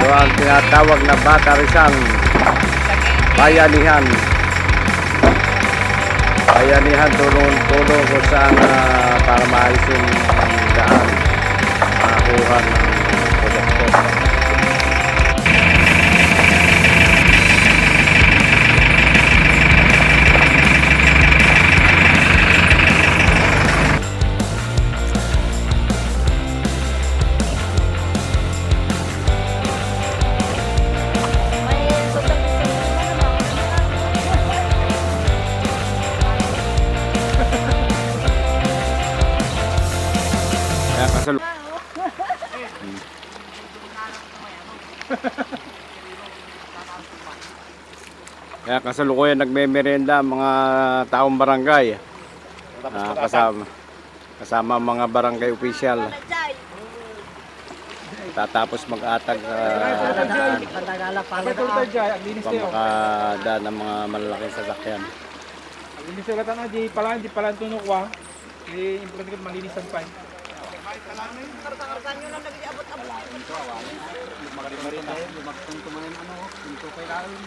ang tinatawag na Batarisang Bayanihan. Bayanihan, tulong kung saan para maayos yung daan, makakuha ng produkto. Kaya kasalukuyan nagme-merienda ang mga taong barangay. Kasama mga barangay official. Tatapos mag-atag pamakadaan ng mga malalaking sasakyan. Linis ulit na, di pala tunok wa. Di importante ko malinisan pa. Karta-karta nyo lang nag-iabot-abot. Magari-mari tayo, magpunto man ano, punto kay lalim.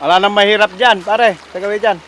Wala nang mahirap dyan, pare. Tagawi dyan.